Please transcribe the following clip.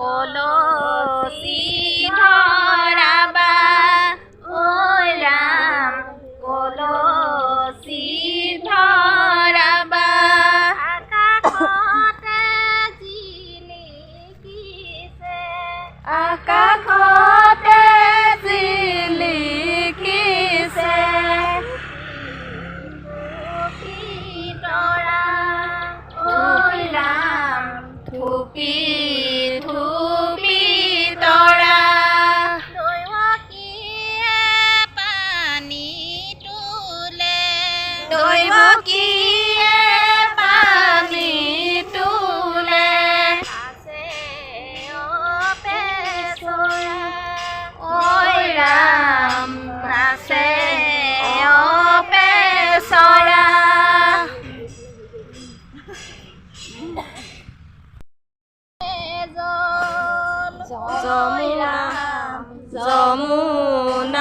কলচি ধৰাবা ঐ ৰাম কলচি ধৰাবা আকাশতে জিলিকিছে আকাশতে জিলিকিছে তৰা ঐ ৰাম থুপি থুপি তৰা দৈৱকীয়ে পানী তোলে দৈৱকীয়ে পানী তোলে আছে অপেচৰা ঐ ৰাম আছে অপেচৰা যমুনা